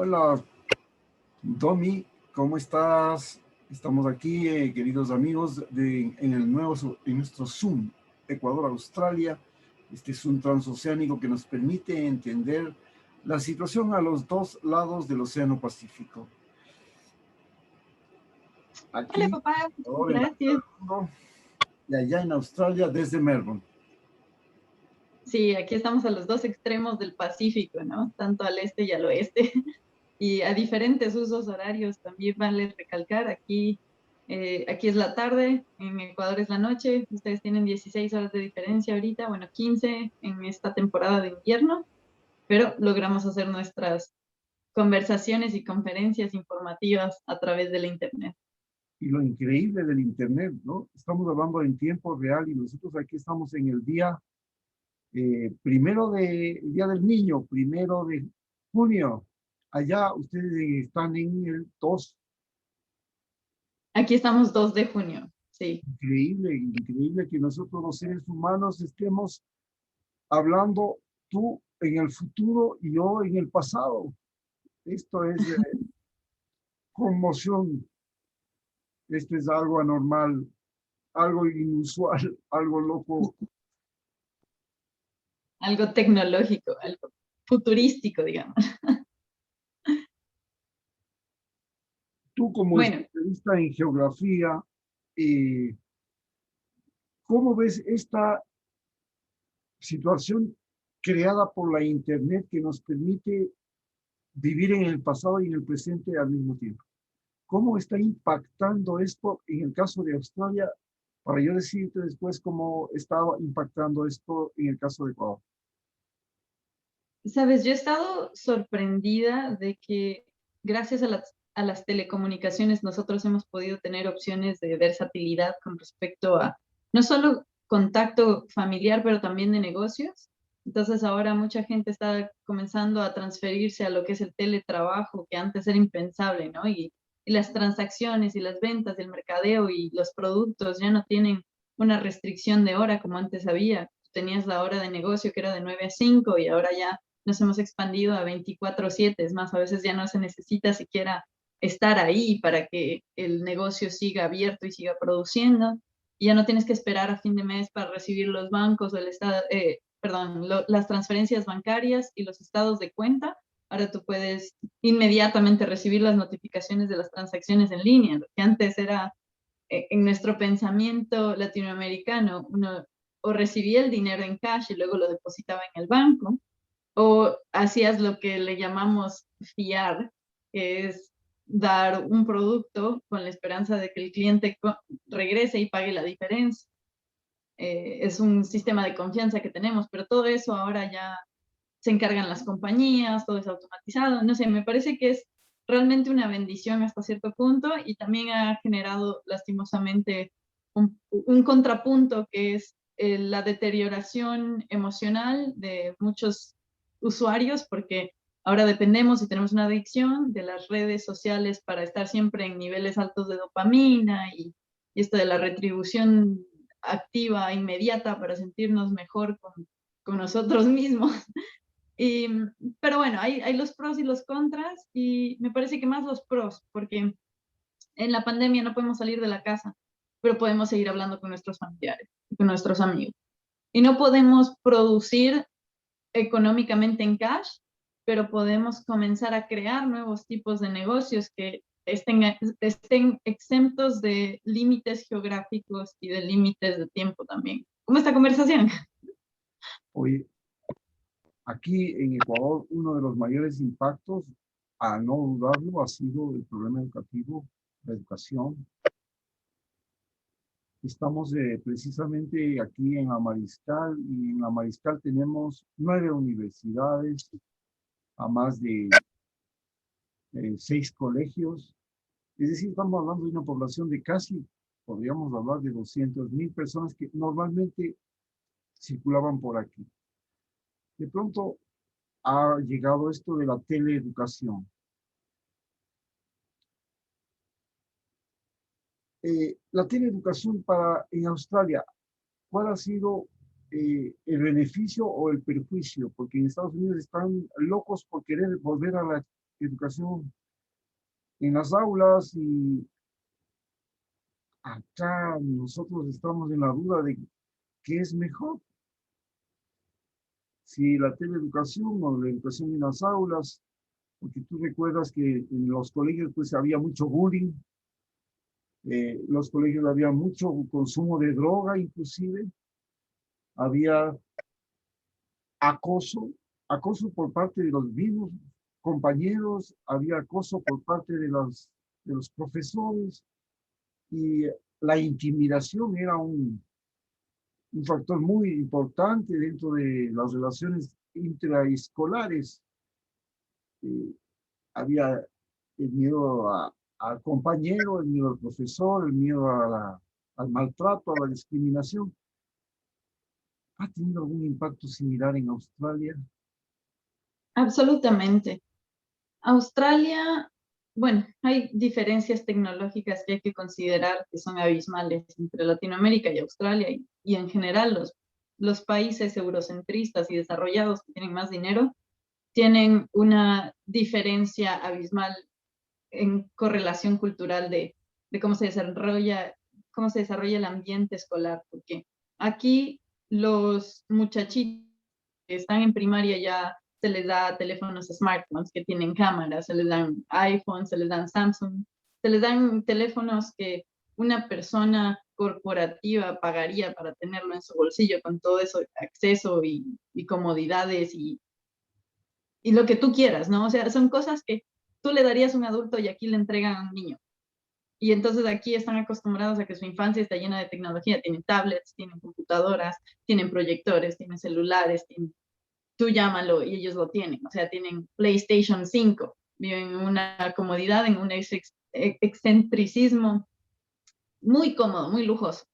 Hola, Domi, ¿cómo estás? Estamos aquí, queridos amigos, en nuestro Zoom Ecuador-Australia, este Zoom transoceánico que nos permite entender la situación a los dos lados del Océano Pacífico. Hola, Aquí, papá. ahora en la mitad Gracias. del mundo, y allá en Australia desde Melbourne. Sí, aquí estamos a los dos extremos del Pacífico, ¿no? Tanto al este y al oeste. Y a diferentes usos horarios también vale recalcar. Aquí es la tarde, en Ecuador es la noche. Ustedes tienen 16 horas de diferencia ahorita, bueno, 15 en esta temporada de invierno, pero logramos hacer nuestras conversaciones y conferencias informativas a través de la Internet. Y lo increíble del Internet, ¿no? Estamos hablando en tiempo real y nosotros aquí estamos en el día el Día del Niño, 1 de junio. Allá ustedes están en el 2. Aquí estamos 2 de junio, sí. Increíble, increíble que nosotros los seres humanos estemos hablando, tú en el futuro y yo en el pasado. Esto es conmoción. Esto es algo anormal, algo inusual, algo loco. Algo tecnológico, algo futurístico, digamos. Tú como Bueno, especialista en geografía, eh, ¿cómo ves esta situación creada por la Internet que nos permite vivir en el pasado y en el presente al mismo tiempo? ¿Cómo está impactando esto en el caso de Australia? Para yo decirte después cómo estaba impactando esto en el caso de Ecuador. sabes, yo he estado sorprendida de que gracias a las telecomunicaciones nosotros hemos podido tener opciones de versatilidad con respecto a no solo contacto familiar, pero también de negocios. Entonces ahora mucha gente está comenzando a transferirse a lo que es el teletrabajo, que antes era impensable, ¿no? Y las transacciones y las ventas, el mercadeo y los productos ya no tienen una restricción de hora como antes había. Tenías la hora de negocio que era de 9 a 5 y ahora ya nos hemos expandido a 24/7, es más, a veces ya no se necesita siquiera estar ahí para que el negocio siga abierto y siga produciendo. Y ya no tienes que esperar a fin de mes para recibir los bancos o el estado, perdón, las transferencias bancarias y los estados de cuenta. Ahora tú puedes inmediatamente recibir las notificaciones de las transacciones en línea, lo que antes era en nuestro pensamiento latinoamericano, uno o recibía el dinero en cash y luego lo depositaba en el banco, o hacías lo que le llamamos fiar, que es dar un producto con la esperanza de que el cliente regrese y pague la diferencia. Es un sistema de confianza que tenemos, pero todo eso ahora ya se encargan las compañías, todo es automatizado. No sé, me parece que es realmente una bendición hasta cierto punto y también ha generado lastimosamente un contrapunto que es la deterioración emocional de muchos usuarios porque ahora dependemos y tenemos una adicción de las redes sociales para estar siempre en niveles altos de dopamina y esto de la retribución activa, inmediata para sentirnos mejor con nosotros mismos. Y, pero bueno, hay los pros y los contras y me parece que más los pros, porque en la pandemia no podemos salir de la casa, pero podemos seguir hablando con nuestros familiares y con nuestros amigos. Y no podemos producir económicamente en cash, pero podemos comenzar a crear nuevos tipos de negocios que estén exentos de límites geográficos y de límites de tiempo también. Como esta conversación. Hoy, aquí en Ecuador, uno de los mayores impactos, a no dudarlo, ha sido el problema educativo, la educación. Estamos precisamente aquí en la Mariscal y en la Mariscal tenemos 9 universidades, a más de 6 colegios. Es decir, estamos hablando de una población de casi, podríamos hablar de 200.000 personas que normalmente circulaban por aquí. De pronto ha llegado esto de la teleeducación. La teleeducación en Australia, ¿cuál ha sido el beneficio o el perjuicio? Porque en Estados Unidos están locos por querer volver a la educación en las aulas, y acá nosotros estamos en la duda de qué es mejor, si la teleeducación o la educación en las aulas, porque tú recuerdas que en los colegios pues había mucho bullying, los colegios había mucho consumo de droga inclusive, había acoso, acoso por parte de los mismos compañeros, había acoso por parte de los profesores, y la intimidación era un factor muy importante dentro de las relaciones intraescolares. Eh, Había el miedo al compañero, el miedo al profesor, el miedo al maltrato, a la discriminación. ¿Ha tenido algún impacto similar en Australia? Absolutamente. Australia, bueno, hay diferencias tecnológicas que hay que considerar que son abismales entre Latinoamérica y Australia y en general los países eurocentristas y desarrollados que tienen más dinero tienen una diferencia abismal en correlación cultural de cómo se desarrolla el ambiente escolar, porque aquí los muchachitos que están en primaria ya se les da teléfonos smartphones que tienen cámaras, se les dan iPhones, se les dan Samsung, se les dan teléfonos que una persona corporativa pagaría para tenerlo en su bolsillo con todo eso, acceso y comodidades y lo que tú quieras, ¿no? O sea, son cosas que tú le darías a un adulto y aquí le entregan a un niño. Y entonces aquí están acostumbrados a que su infancia está llena de tecnología, tienen tablets, tienen computadoras, tienen proyectores, tienen celulares, tú llámalo y ellos lo tienen, o sea, tienen PlayStation 5, viven en una comodidad, en un excentricismo muy cómodo, muy lujoso.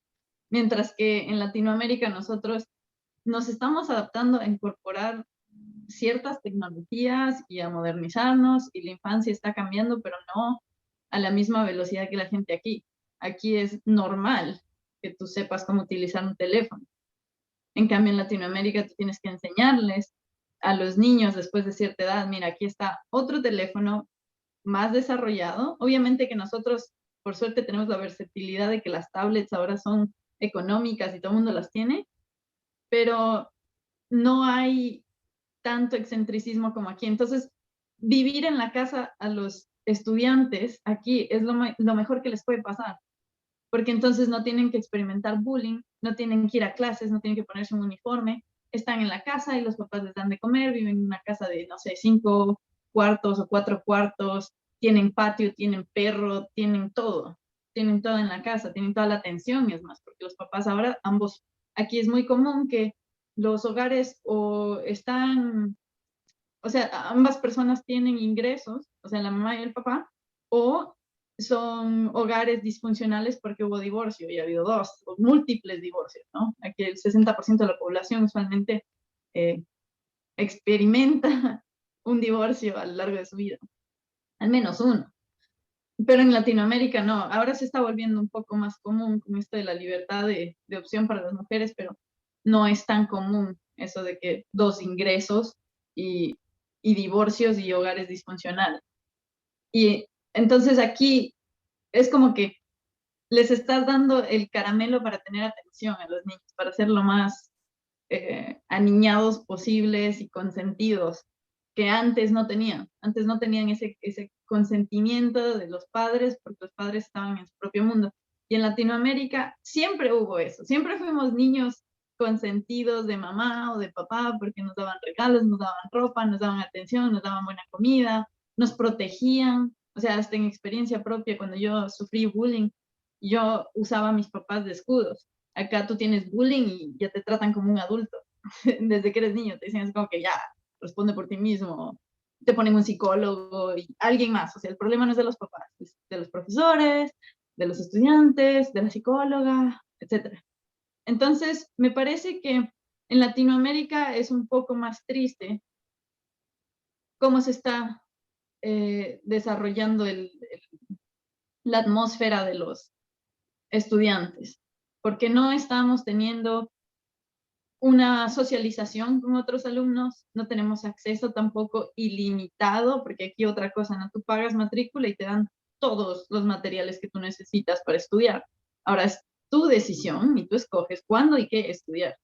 Mientras que en Latinoamérica nosotros nos estamos adaptando a incorporar ciertas tecnologías y a modernizarnos, y la infancia está cambiando, pero no a la misma velocidad que la gente aquí. Aquí es normal que tú sepas cómo utilizar un teléfono. En cambio, en Latinoamérica tú tienes que enseñarles a los niños después de cierta edad, mira, aquí está otro teléfono más desarrollado. Obviamente que nosotros, por suerte, tenemos la versatilidad de que las tablets ahora son económicas y todo el mundo las tiene, pero no hay tanto excentricismo como aquí. Entonces, vivir en la casa a los estudiantes aquí es lo mejor que les puede pasar, porque entonces no tienen que experimentar bullying, no tienen que ir a clases, no tienen que ponerse un uniforme, están en la casa y los papás les dan de comer, viven en una casa de, no sé, 5 cuartos o 4 cuartos, tienen patio, tienen perro, tienen todo en la casa, tienen toda la atención, es más, porque los papás ahora, ambos, aquí es muy común que los hogares o están, o sea, ambas personas tienen ingresos, o sea, la mamá y el papá, o son hogares disfuncionales porque hubo divorcio y ha habido dos, o múltiples divorcios, ¿no? Aquí el 60% de la población usualmente eh, experimenta un divorcio a lo largo de su vida, al menos uno. Pero en Latinoamérica no, ahora se está volviendo un poco más común con esto de la libertad de opción para las mujeres, pero no es tan común eso de que dos ingresos y divorcios y hogares disfuncionales. Y entonces aquí es como que les estás dando el caramelo para tener atención a los niños, para ser lo más aniñados posibles y consentidos que antes no tenían. Antes no tenían ese consentimiento de los padres porque los padres estaban en su propio mundo. Y en Latinoamérica siempre hubo eso. Siempre fuimos niños consentidos de mamá o de papá porque nos daban regalos, nos daban ropa, nos daban atención, nos daban buena comida, nos protegían. O sea, hasta en experiencia propia, cuando yo sufrí bullying, yo usaba a mis papás de escudos. Acá tú tienes bullying y ya te tratan como un adulto. Desde que eres niño te dicen es como que ya, responde por ti mismo, te ponen un psicólogo y alguien más. O sea, el problema no es de los papás, es de los profesores, de los estudiantes, de la psicóloga, etc. Entonces, me parece que en Latinoamérica es un poco más triste cómo se está desarrollando la atmósfera de los estudiantes, porque no estamos teniendo una socialización con otros alumnos, no tenemos acceso tampoco ilimitado, porque aquí otra cosa, ¿no? Tú pagas matrícula y te dan todos los materiales que tú necesitas para estudiar. Ahora es tu decisión y tú escoges cuándo y qué estudiar.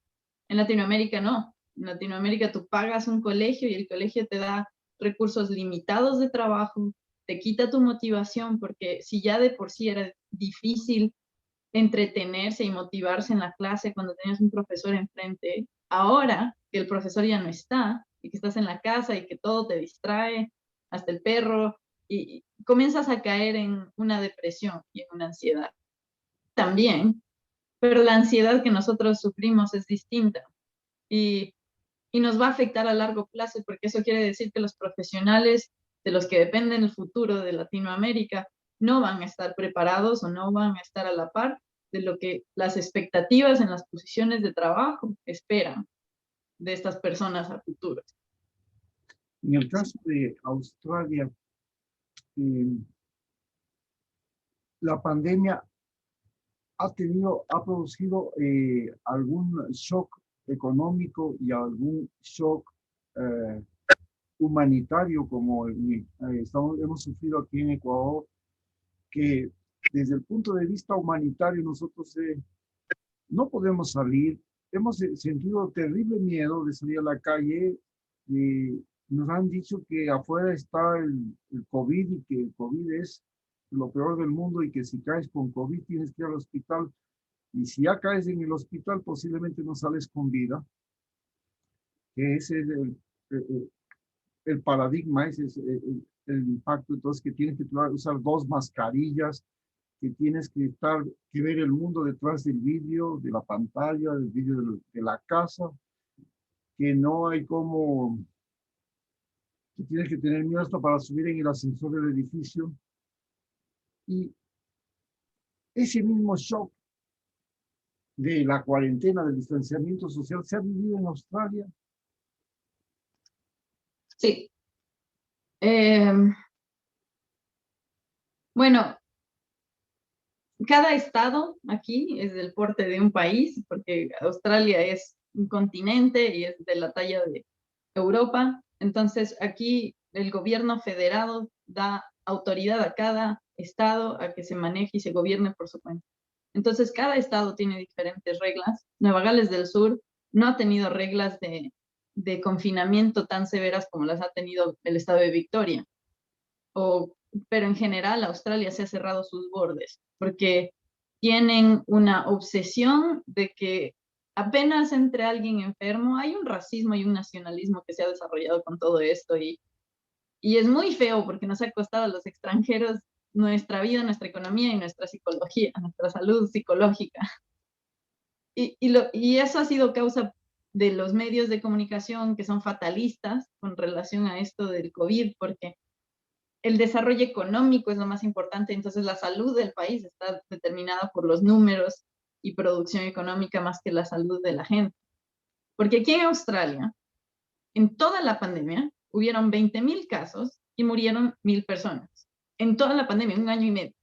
En Latinoamérica no. En Latinoamérica tú pagas un colegio y el colegio te da recursos limitados de trabajo, te quita tu motivación, porque si ya de por sí era difícil entretenerse y motivarse en la clase cuando tenías un profesor enfrente, ahora que el profesor ya no está y que estás en la casa y que todo te distrae, hasta el perro, y comienzas a caer en una depresión y en una ansiedad. También, pero la ansiedad que nosotros sufrimos es distinta y, y nos va a afectar a largo plazo, porque eso quiere decir que los profesionales de los que dependen el futuro de Latinoamérica no van a estar preparados o no van a estar a la par de lo que las expectativas en las posiciones de trabajo esperan de estas personas a futuro. En el caso de Australia, eh, la pandemia ha producido algún shock económico y algún shock eh, humanitario como hemos sufrido aquí en Ecuador, que desde el punto de vista humanitario nosotros no podemos salir. Hemos sentido terrible miedo de salir a la calle. Nos han dicho que afuera está el COVID y que el COVID es lo peor del mundo y que si caes con COVID tienes que ir al hospital. Y si ya caes en el hospital, posiblemente no sales con vida, que ese es el paradigma, ese es el impacto. Entonces, que tienes que usar 2 mascarillas, que tienes que ver el mundo detrás del vídeo, de la pantalla, del vídeo de la casa, que no hay como, que tienes que tener miedo hasta para subir en el ascensor del edificio. Y ese mismo shock de la cuarentena, del distanciamiento social, se ha vivido en Australia. Sí. Bueno, cada estado aquí es del porte de un país, porque Australia es un continente y es de la talla de Europa. Entonces, aquí el gobierno federado da autoridad a cada estado a que se maneje y se gobierne por su cuenta. Entonces, cada estado tiene diferentes reglas. Nueva Gales del Sur no ha tenido reglas de confinamiento tan severas como las ha tenido el estado de Victoria. Pero en general, Australia se ha cerrado sus bordes porque tienen una obsesión de que apenas entre alguien enfermo, hay un racismo y un nacionalismo que se ha desarrollado con todo esto y es muy feo porque nos ha costado a los extranjeros nuestra vida, nuestra economía y nuestra psicología, nuestra salud psicológica. Y eso ha sido causa de los medios de comunicación que son fatalistas con relación a esto del COVID, porque el desarrollo económico es lo más importante, entonces la salud del país está determinada por los números y producción económica más que la salud de la gente. Porque aquí en Australia, en toda la pandemia, hubieron 20,000 casos y murieron 1,000 personas. En toda la pandemia, 1 año y medio.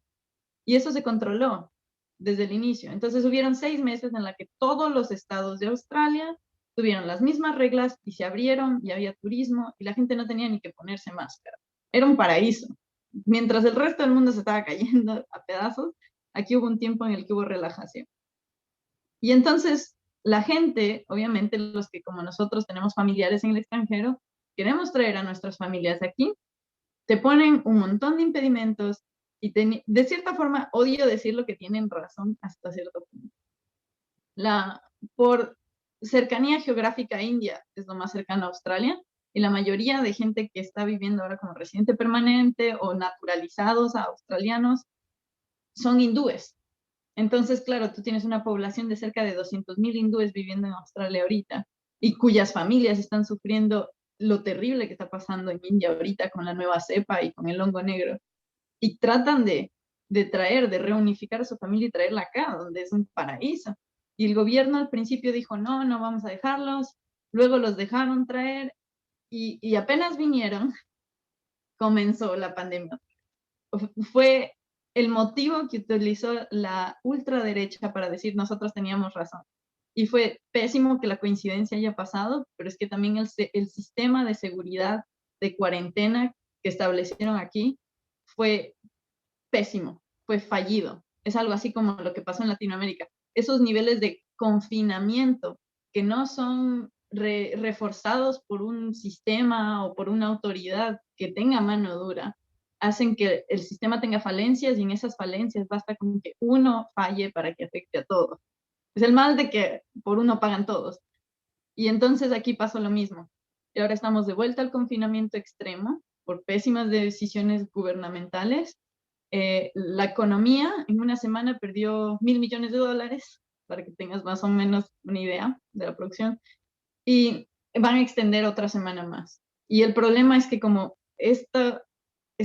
Y eso se controló desde el inicio. Entonces hubieron 6 meses en la que todos los estados de Australia tuvieron las mismas reglas y se abrieron y había turismo y la gente no tenía ni que ponerse máscara. Era un paraíso. Mientras el resto del mundo se estaba cayendo a pedazos, aquí hubo un tiempo en el que hubo relajación. Y entonces la gente, obviamente los que como nosotros tenemos familiares en el extranjero, queremos traer a nuestras familias aquí, te ponen un montón de impedimentos y de cierta forma odio decirlo que tienen razón hasta cierto punto. Por cercanía geográfica, India es lo más cercano a Australia y la mayoría de gente que está viviendo ahora como residente permanente o naturalizados a australianos son hindúes. Entonces, claro, tú tienes una población de cerca de 200,000 hindúes viviendo en Australia ahorita y cuyas familias están sufriendo lo terrible que está pasando en India ahorita con la nueva cepa y con el hongo negro. Y tratan de reunificar a su familia y traerla acá, donde es un paraíso. Y el gobierno al principio dijo, no, no vamos a dejarlos. Luego los dejaron traer y apenas vinieron, comenzó la pandemia. Fue el motivo que utilizó la ultraderecha para decir nosotros teníamos razón. y fue pésimo que la coincidencia haya pasado, pero es que también el sistema de seguridad de cuarentena que establecieron aquí fue pésimo, fue fallido. Es algo así como lo que pasó en Latinoamérica. Esos niveles de confinamiento que no son reforzados por un sistema o por una autoridad que tenga mano dura, hacen que el sistema tenga falencias y en esas falencias basta con que uno falle para que afecte a todos. Es el mal de que por uno pagan todos. Y entonces aquí pasó lo mismo. Y ahora estamos de vuelta al confinamiento extremo por pésimas decisiones gubernamentales. La economía en una semana perdió $1.000 millones, para que tengas más o menos una idea de la producción, y van a extender otra semana más. Y el problema es que como este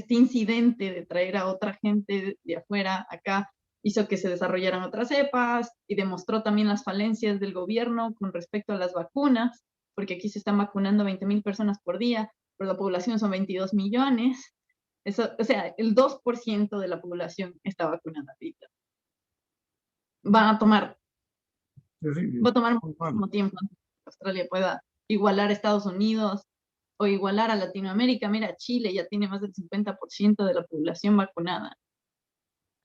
incidente de traer a otra gente de afuera acá hizo que se desarrollaran otras cepas y demostró también las falencias del gobierno con respecto a las vacunas, porque aquí se están vacunando 20,000 personas por día, pero la población son 22 millones. Eso, o sea, el 2% de la población está vacunada ahorita. Va a tomar, Terrible, va a tomar muy mal. muchísimo tiempo antes que Australia pueda igualar a Estados Unidos o igualar a Latinoamérica. Mira, Chile ya tiene más del 50% de la población vacunada.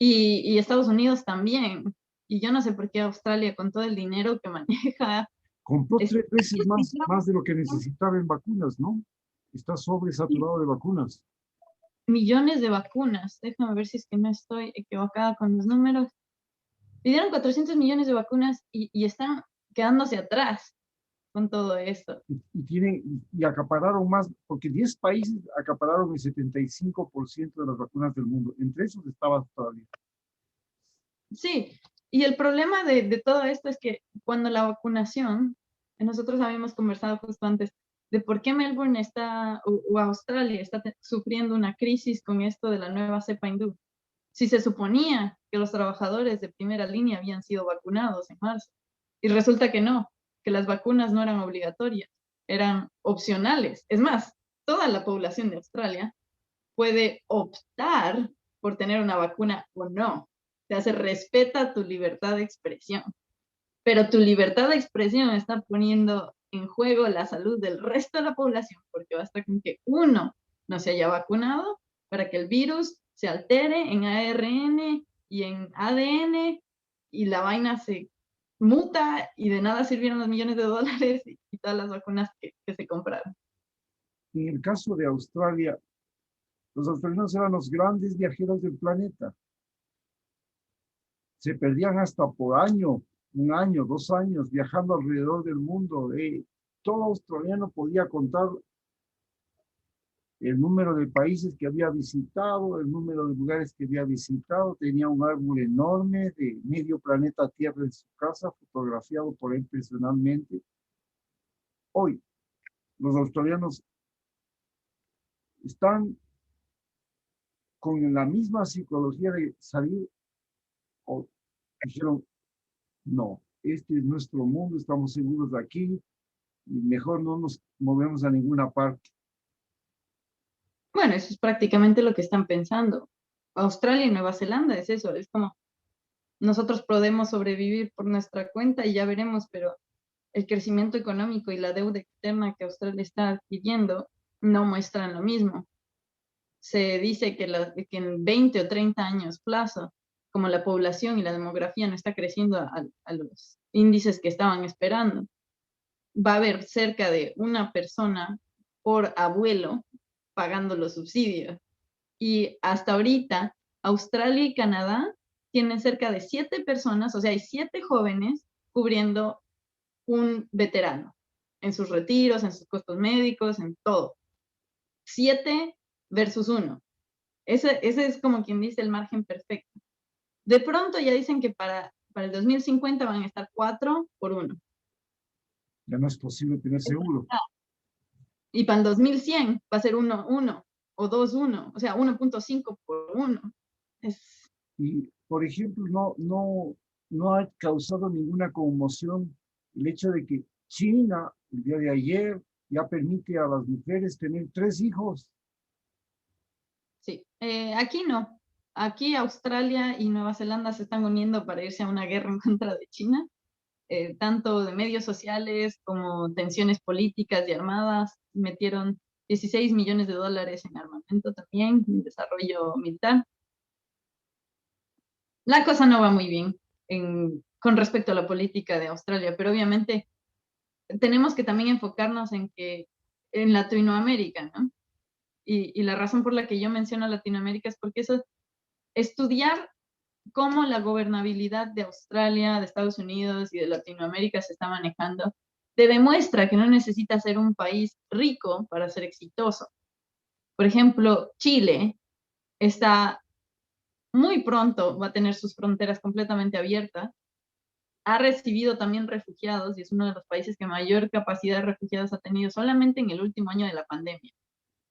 Y Estados Unidos también. Y yo no sé por qué Australia, con todo el dinero que maneja, Compró es 3 veces más de lo que necesitaba en vacunas, ¿no? Está sobresaturado de vacunas. millones de vacunas. Déjame ver si es que no estoy equivocada con los números. Pidieron 400 millones de vacunas y están quedándose atrás con todo esto. Y acapararon más, porque 10 países acapararon el 75% de las vacunas del mundo. Entre esos estaba Australia. Sí, y el problema de todo esto es que cuando la vacunación, nosotros habíamos conversado justo antes de por qué Melbourne está, o Australia está sufriendo una crisis con esto de la nueva cepa hindú. Si se suponía que los trabajadores de primera línea habían sido vacunados en marzo, y resulta que no, que las vacunas no eran obligatorias, eran opcionales. Es más, toda la población de Australia puede optar por tener una vacuna o no. O sea, se respeta tu libertad de expresión, pero tu libertad de expresión está poniendo en juego la salud del resto de la población, porque basta con que uno no se haya vacunado para que el virus se altere en ARN y en ADN y la vaina se muta y de nada sirvieron los millones de dólares y todas las vacunas que se compraron. En el caso de Australia, los australianos eran los grandes viajeros del planeta. Se perdían hasta por año, 1 año, 2 años, viajando alrededor del mundo. Todo australiano podía contar el número de países que había visitado, el número de lugares que había visitado. Tenía un árbol enorme de medio planeta Tierra en su casa, fotografiado por él personalmente. Hoy, los australianos están con la misma psicología de salir, o dijeron, no, este es nuestro mundo, estamos seguros de aquí, y mejor no nos movemos a ninguna parte. Bueno, eso es prácticamente lo que están pensando. Australia y Nueva Zelanda es eso, es como nosotros podemos sobrevivir por nuestra cuenta y ya veremos, pero el crecimiento económico y la deuda externa que Australia está adquiriendo no muestran lo mismo. Se dice que en 20 o 30 años plazo, como la población y la demografía no está creciendo a los índices que estaban esperando, va a haber cerca de una persona por abuelo pagando los subsidios. Y hasta ahorita, Australia y Canadá tienen cerca de 7 personas, o sea, hay 7 jóvenes cubriendo un veterano en sus retiros, en sus costos médicos, en todo. 7 versus 1. Ese es como quien dice el margen perfecto. De pronto ya dicen que para el 2050 van a estar 4 por 1. Ya no es posible tener seguro. Y para el 2100 va a ser 1, 1 o 2, 1, o sea, 1.5 por 1. Es, Y, por ejemplo, no ha causado ninguna conmoción el hecho de que China, el día de ayer, ya permite a las mujeres tener 3 hijos. sí, aquí no. Aquí Australia y Nueva Zelanda se están uniendo para irse a una guerra en contra de China. tanto de medios sociales como tensiones políticas y armadas. Metieron 16 millones de dólares en armamento también, en desarrollo militar. La cosa no va muy bien con respecto a la política de Australia, pero obviamente tenemos que también enfocarnos en Latinoamérica, ¿no? Y la razón por la que yo menciono Latinoamérica es porque eso, estudiar cómo la gobernabilidad de Australia, de Estados Unidos y de Latinoamérica se está manejando, te demuestra que no necesitas ser un país rico para ser exitoso. Por ejemplo, Chile está muy pronto, va a tener sus fronteras completamente abiertas, ha recibido también refugiados y es uno de los países que mayor capacidad de refugiados ha tenido solamente en el último año de la pandemia,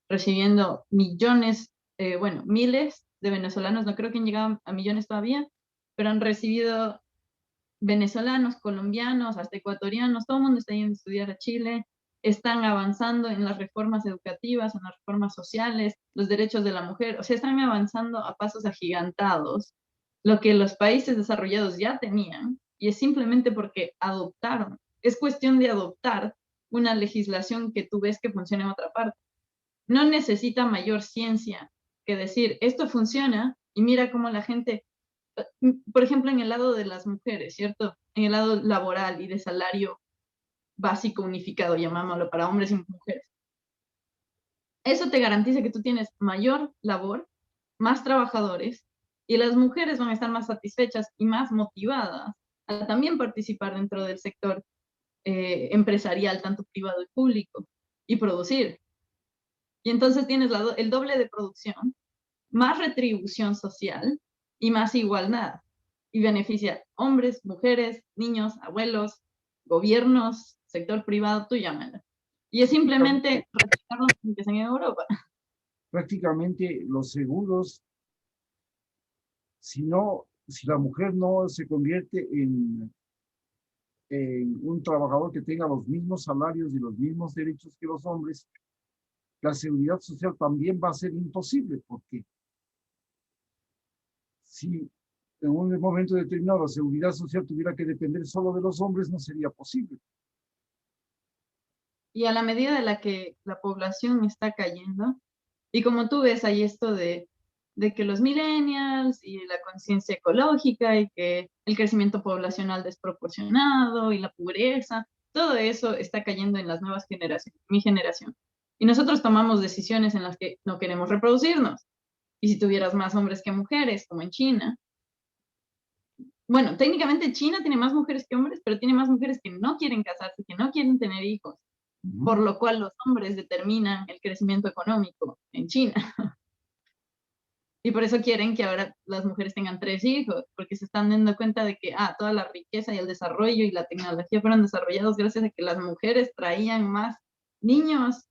recibiendo millones, bueno, miles de venezolanos, no creo que han llegado a millones todavía, pero han recibido venezolanos, colombianos, hasta ecuatorianos, todo el mundo está yendo a estudiar a Chile, están avanzando en las reformas educativas, en las reformas sociales, los derechos de la mujer, o sea, están avanzando a pasos agigantados, lo que los países desarrollados ya tenían, y es simplemente porque adoptaron. Es cuestión de adoptar una legislación que tú ves que funciona en otra parte. No necesita mayor ciencia que decir, esto funciona, y mira cómo la gente, por ejemplo, en el lado de las mujeres, ¿cierto? En el lado laboral y de salario básico unificado, llamámoslo, para hombres y mujeres. Eso te garantiza que tú tienes mayor labor, más trabajadores, y las mujeres van a estar más satisfechas y más motivadas a también participar dentro del sector empresarial, tanto privado y público, y producir. Y entonces tienes el doble de producción, más retribución social y más igualdad. Y beneficia hombres, mujeres, niños, abuelos, gobiernos, sector privado, tú llámala. Y es simplemente replicar los que empiezan en Europa. Prácticamente los seguros, si la mujer no se convierte en un trabajador que tenga los mismos salarios y los mismos derechos que los hombres, la seguridad social también va a ser imposible, porque si en un momento determinado la seguridad social tuviera que depender solo de los hombres, no sería posible. Y a la medida de la que la población está cayendo, y como tú ves, hay esto de que los millennials y la conciencia ecológica y que el crecimiento poblacional desproporcionado y la pobreza, todo eso está cayendo en las nuevas generaciones, mi generación. Y nosotros tomamos decisiones en las que no queremos reproducirnos. Y si tuvieras más hombres que mujeres, como en China, bueno, técnicamente China tiene más mujeres que hombres, pero tiene más mujeres que no quieren casarse, que no quieren tener hijos, por lo cual los hombres determinan el crecimiento económico en China. Y por eso quieren que ahora las mujeres tengan 3 hijos, porque se están dando cuenta de que toda la riqueza y el desarrollo y la tecnología fueron desarrollados gracias a que las mujeres traían más niños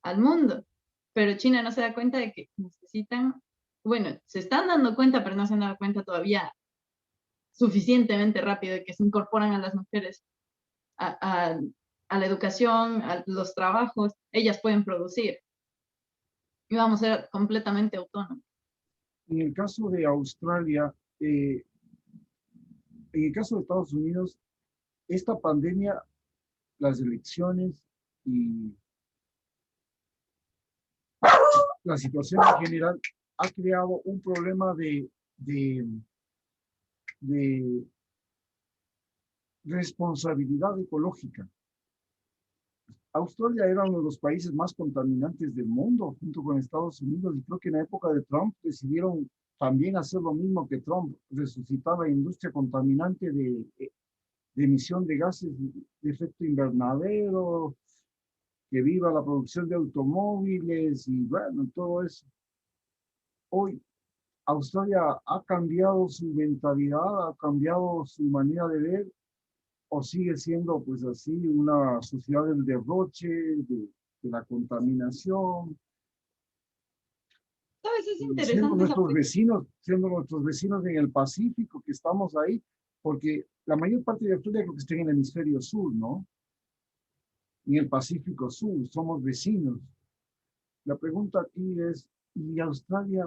al mundo. Pero China no se da cuenta de que necesitan, bueno, se están dando cuenta, pero no se han dado cuenta todavía suficientemente rápido de que se incorporan a las mujeres a, a, a la educación, a los trabajos, ellas pueden producir y vamos a ser completamente autónomos. En el caso de Australia, en el caso de Estados Unidos, esta pandemia, las elecciones y la situación en general ha creado un problema de responsabilidad ecológica. Australia era uno de los países más contaminantes del mundo, junto con Estados Unidos, y creo que en la época de Trump decidieron también hacer lo mismo que Trump, resucitar la industria contaminante de emisión de gases de efecto invernadero, que viva la producción de automóviles y bueno, todo eso. Hoy Australia ha cambiado su mentalidad, ha cambiado su manera de ver, o sigue siendo pues así una sociedad del derroche, de la contaminación, ¿Sabes? Es interesante esa pregunta. siendo nuestros vecinos en el Pacífico, que estamos ahí, porque la mayor parte de Australia creo que está en el hemisferio sur, ¿no? En el Pacífico Sur, somos vecinos. La pregunta aquí es, ¿y Australia,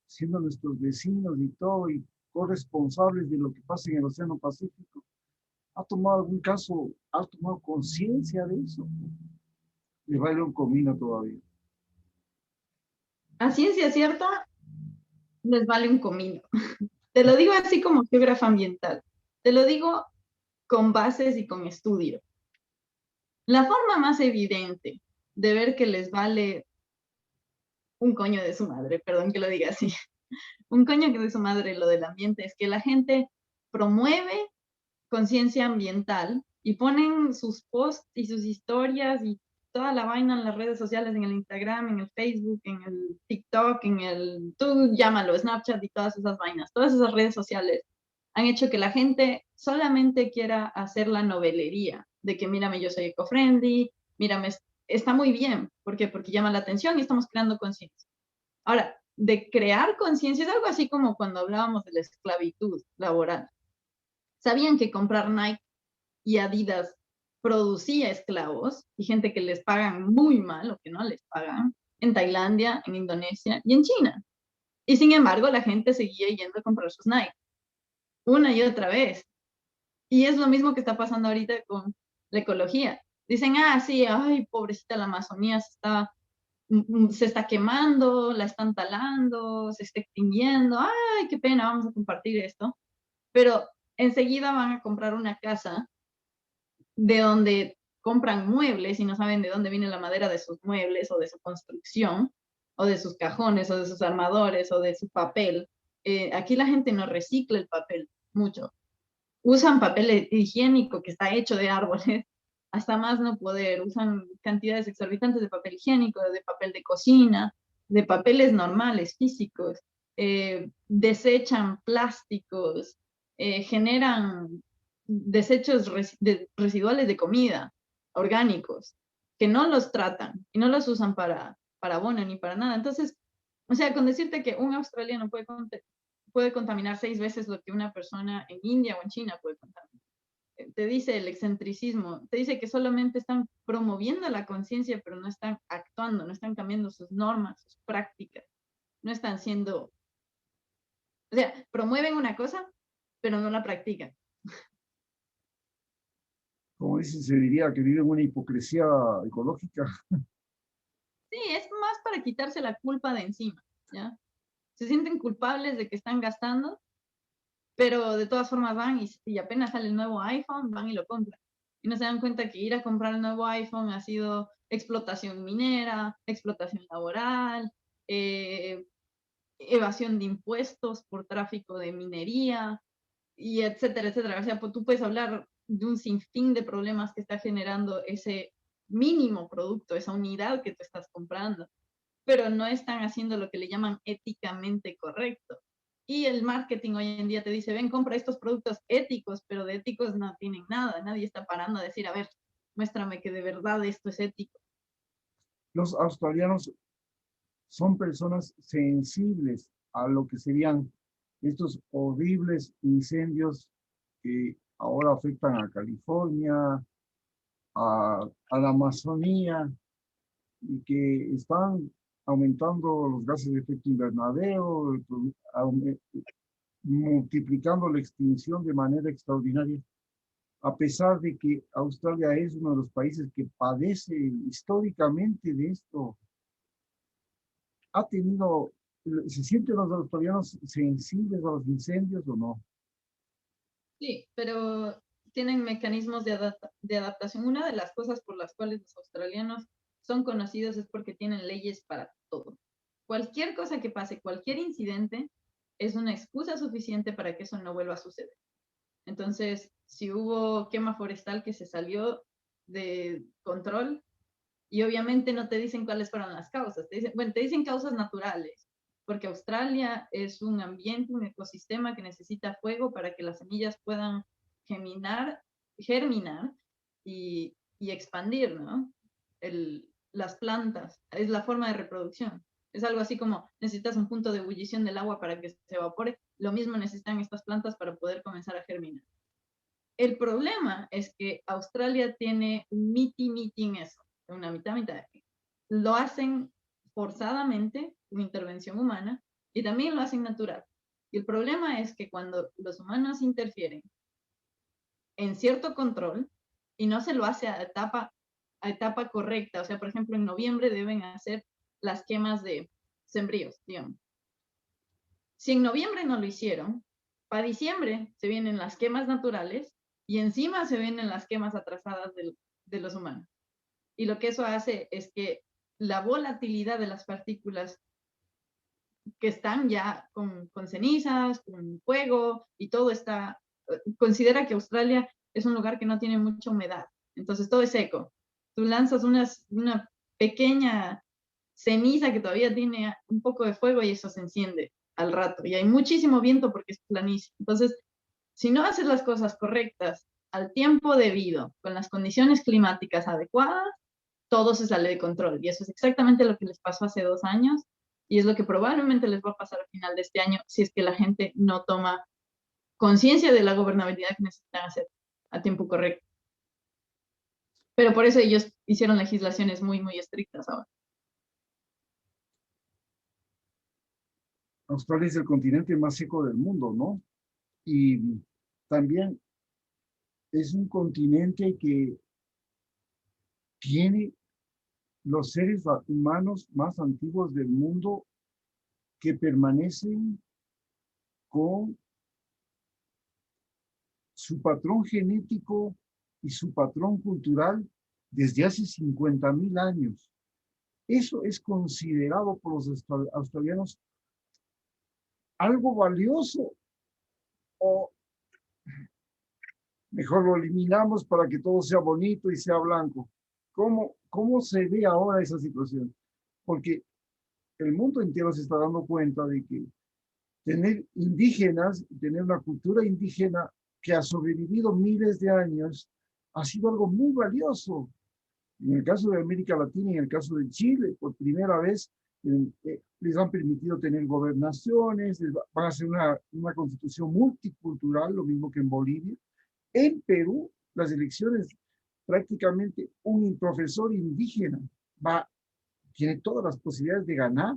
siendo nuestros vecinos y todo, y corresponsables de lo que pasa en el Océano Pacífico, ¿Ha tomado algún caso, ha tomado conciencia de eso? Le vale un comino todavía. A ciencia cierta, les vale un comino. Te lo digo así como geógrafa ambiental. Te lo digo con bases y con estudio. La forma más evidente de ver que les vale un coño de su madre, perdón que lo diga así, un coño de su madre lo del ambiente, es que la gente promueve conciencia ambiental y ponen sus posts y sus historias y toda la vaina en las redes sociales, en el Instagram, en el Facebook, en el TikTok, en el, tú llámalo, Snapchat y todas esas vainas, todas esas redes sociales han hecho que la gente solamente quiera hacer la novelería de que mírame, yo soy eco-friendly, mírame, está muy bien. ¿Por qué? Porque llama la atención y estamos creando conciencia. Ahora, de crear conciencia es algo así como cuando hablábamos de la esclavitud laboral. Sabían que comprar Nike y Adidas producía esclavos y gente que les pagan muy mal o que no les pagan en Tailandia, en Indonesia y en China. Y sin embargo, la gente seguía yendo a comprar sus Nike una y otra vez. Y es lo mismo que está pasando ahorita con la ecología. Dicen, ah, sí, ay, pobrecita la Amazonía se está quemando, la están talando, se está extinguiendo, ay, qué pena, vamos a compartir esto. Pero enseguida van a comprar una casa de donde compran muebles y no saben de dónde viene la madera de sus muebles o de su construcción, o de sus cajones, o de sus armadores, o de su papel. Aquí la gente no recicla el papel mucho. Usan papel higiénico que está hecho de árboles, hasta más no poder. Usan cantidades exorbitantes de papel higiénico, de papel de cocina, de papeles normales, físicos. Desechan plásticos, generan desechos residuales de comida, orgánicos, que no los tratan y no los usan para abono ni para nada. Entonces, o sea, con decirte que un australiano puede contaminar 6 veces lo que una persona en India o en China puede contaminar. Te dice el excentricismo, te dice que solamente están promoviendo la conciencia, pero no están actuando, no están cambiando sus normas, sus prácticas, no están siendo, o sea, promueven una cosa, pero no la practican. Como dice, se diría que viven una hipocresía ecológica. Sí, es más para quitarse la culpa de encima, ¿ya? Se sienten culpables de que están gastando, pero de todas formas van y apenas sale el nuevo iPhone, van y lo compran. Y no se dan cuenta que ir a comprar el nuevo iPhone ha sido explotación minera, explotación laboral, eh, evasión de impuestos por tráfico de minería, y etcétera, etcétera. O sea, pues tú puedes hablar de un sinfín de problemas que está generando ese mínimo producto, esa unidad que tú estás comprando, pero no están haciendo lo que le llaman éticamente correcto. Y el marketing hoy en día te dice, ven, compra estos productos éticos, pero de éticos no tienen nada. Nadie está parando a decir, a ver, muéstrame que de verdad esto es ético. Los australianos son personas sensibles a lo que serían estos horribles incendios que ahora afectan a California, a la Amazonía y que están aumentando los gases de efecto invernadero, multiplicando la extinción de manera extraordinaria, a pesar de que Australia es uno de los países que padece históricamente de esto. ¿Ha tenido, se sienten los australianos sensibles a los incendios o no? Sí, pero tienen mecanismos de adaptación. Una de las cosas por las cuales los australianos son conocidos es porque tienen leyes para todo. Cualquier cosa que pase, cualquier incidente, es una excusa suficiente para que eso no vuelva a suceder. Entonces, si hubo quema forestal que se salió de control, y obviamente no te dicen cuáles fueron las causas, te dicen, bueno, te dicen causas naturales, porque Australia es un ambiente, un ecosistema que necesita fuego para que las semillas puedan germinar y expandir, ¿no? Las plantas, es la forma de reproducción. Es algo así como necesitas un punto de ebullición del agua para que se evapore. Lo mismo necesitan estas plantas para poder comenzar a germinar. El problema es que Australia tiene un miti-miti en eso, una mitad-mitad. Lo hacen forzadamente, con intervención humana, y también lo hacen natural. Y el problema es que cuando los humanos interfieren, en cierto control y no se lo hace a etapa correcta. O sea, por ejemplo, en noviembre deben hacer las quemas de sembríos, digamos. Si en noviembre no lo hicieron, para diciembre se vienen las quemas naturales y encima se vienen las quemas atrasadas de los humanos. Y lo que eso hace es que la volatilidad de las partículas que están ya con cenizas, con fuego y todo está, considera que Australia es un lugar que no tiene mucha humedad, entonces todo es seco. Tú lanzas una pequeña ceniza que todavía tiene un poco de fuego y eso se enciende al rato. Y hay muchísimo viento porque es planicie. Entonces, si no haces las cosas correctas al tiempo debido, con las condiciones climáticas adecuadas, todo se sale de control. Y eso es exactamente lo que les pasó hace 2 años y es lo que probablemente les va a pasar al final de este año si es que la gente no toma conciencia de la gobernabilidad que necesitan hacer a tiempo correcto. Pero por eso ellos hicieron legislaciones muy, muy estrictas ahora. Australia es el continente más seco del mundo, ¿no? Y también es un continente que tiene los seres humanos más antiguos del mundo que permanecen con su patrón genético y su patrón cultural desde hace 50.000 años. Eso es considerado por los australianos algo valioso, o mejor lo eliminamos para que todo sea bonito y sea blanco. ¿Cómo se ve ahora esa situación? Porque el mundo entero se está dando cuenta de que tener indígenas, tener una cultura indígena que ha sobrevivido miles de años, ha sido algo muy valioso. En el caso de América Latina y en el caso de Chile, por primera vez les han permitido tener gobernaciones, van a hacer una constitución multicultural, lo mismo que en Bolivia. En Perú, las elecciones, prácticamente un profesor indígena tiene todas las posibilidades de ganar.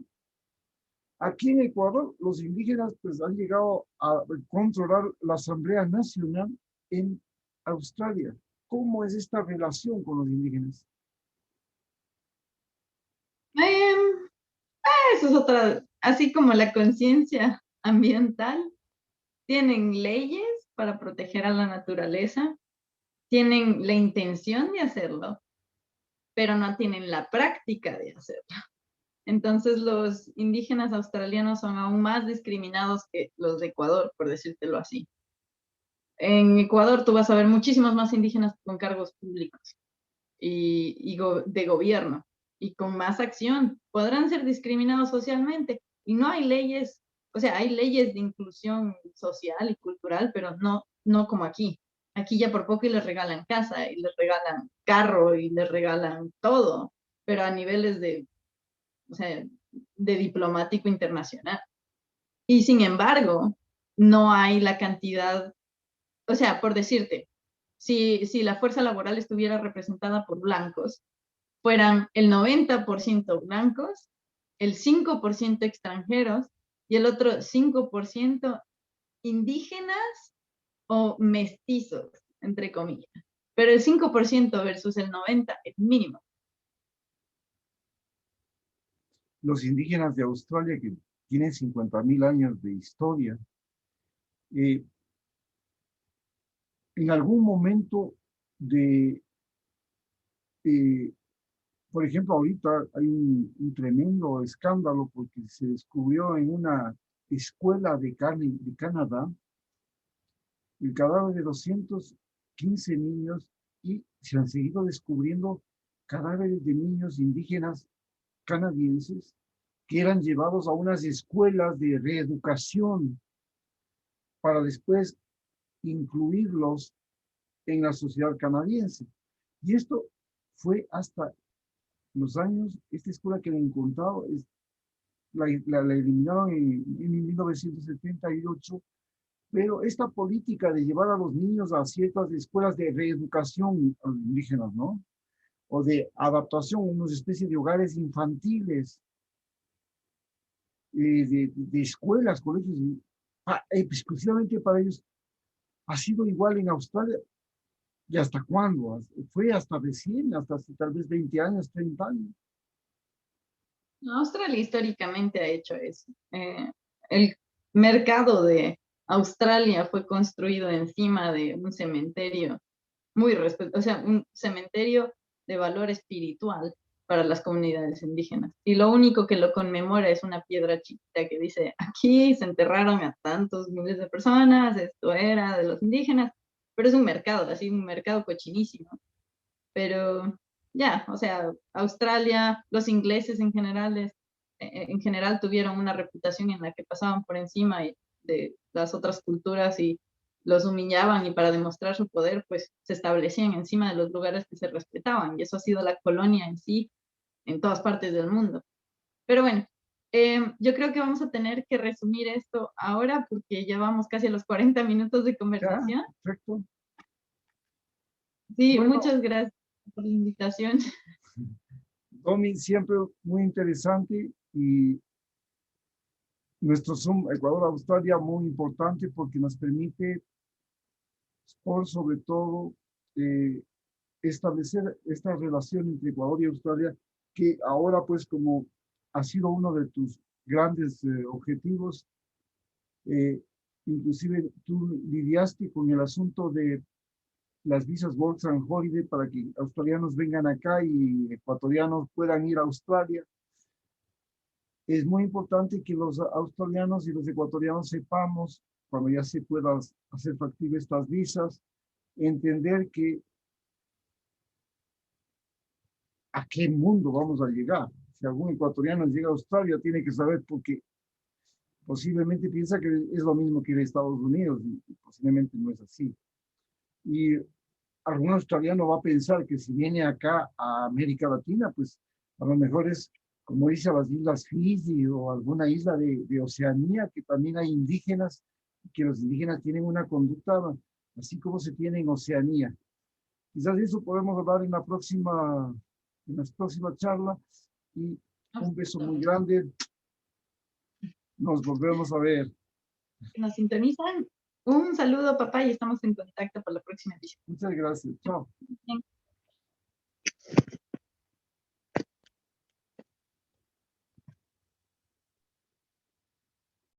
Aquí en Ecuador, los indígenas pues, han llegado a controlar la Asamblea Nacional en Australia. ¿Cómo es esta relación con los indígenas? Eh, Eso es otra, así como la conciencia ambiental, tienen leyes para proteger a la naturaleza, tienen la intención de hacerlo, pero no tienen la práctica de hacerlo. Entonces los indígenas australianos son aún más discriminados que los de Ecuador, por decírtelo así. En Ecuador tú vas a ver muchísimos más indígenas con cargos públicos de gobierno y con más acción. Podrán ser discriminados socialmente y no hay leyes, o sea, hay leyes de inclusión social y cultural, pero no como aquí. Aquí ya por poco y les regalan casa y les regalan carro y les regalan todo, pero a niveles o sea, de diplomático internacional. Y sin embargo, no hay la cantidad, o sea, por decirte, si la fuerza laboral estuviera representada por blancos, fueran el 90% blancos, el 5% extranjeros y el otro 5% indígenas o mestizos, entre comillas. Pero el 5% versus el 90% es mínimo. Los indígenas de Australia, que tienen 50.000 años de historia, eh, en algún momento de, eh, por ejemplo, ahorita hay un tremendo escándalo porque se descubrió en una escuela de Canadá el cadáver de 215 niños y se han seguido descubriendo cadáveres de niños indígenas canadienses que eran llevados a unas escuelas de reeducación para después incluirlos en la sociedad canadiense. Y esto fue hasta los años, esta escuela que le he encontrado, la eliminaron en 1978, pero esta política de llevar a los niños a ciertas escuelas de reeducación a los indígenas, ¿no? O de adaptación, unas especies de hogares infantiles, de escuelas, colegios, exclusivamente para ellos, ha sido igual en Australia. ¿Y hasta cuándo? Fue hasta recién, hasta hace tal vez 20 años, 30 años. Australia históricamente ha hecho eso. El mercado de Australia fue construido encima de un cementerio o sea, un cementerio de valor espiritual para las comunidades indígenas. Y lo único que lo conmemora es una piedra chiquita que dice, aquí se enterraron a tantos miles de personas, esto era de los indígenas, pero es un mercado, así un mercado cochinísimo. Pero ya, o sea, Australia, los ingleses en general tuvieron una reputación en la que pasaban por encima de las otras culturas y los humillaban y para demostrar su poder, pues se establecían encima de los lugares que se respetaban y eso ha sido la colonia en sí en todas partes del mundo. Pero bueno, yo creo que vamos a tener que resumir esto ahora porque ya vamos casi a los 40 minutos de Ya, conversación. perfecto. Sí, Bueno, muchas gracias por la invitación. Domi, siempre muy interesante y nuestro Zoom Ecuador-Australia muy importante porque nos permite, por sobre todo, eh, establecer esta relación entre Ecuador y Australia, que ahora pues como ha sido uno de tus grandes objetivos, eh, inclusive tú lidiaste con el asunto de las visas Works and Holiday para que australianos vengan acá y ecuatorianos puedan ir a Australia. Es muy importante que los australianos y los ecuatorianos sepamos, cuando ya se puedan hacer factibles estas visas, entender que a qué mundo vamos a llegar. Si algún ecuatoriano llega a Australia, tiene que saber porque posiblemente piensa que es lo mismo que ir a Estados Unidos y posiblemente no es así. Y algún australiano va a pensar que si viene acá a América Latina, pues a lo mejor es, como dice, a las islas Fiji o alguna isla de Oceanía, que también hay indígenas, que los indígenas tienen una conducta así como se tiene en Oceanía. Quizás de eso podemos hablar en la próxima charla. Y un beso muy Absolutamente. grande. Nos volvemos a ver. Que nos sintonizan. Un saludo, papá, y estamos en contacto para la próxima edición. Muchas gracias. Chao. Bien.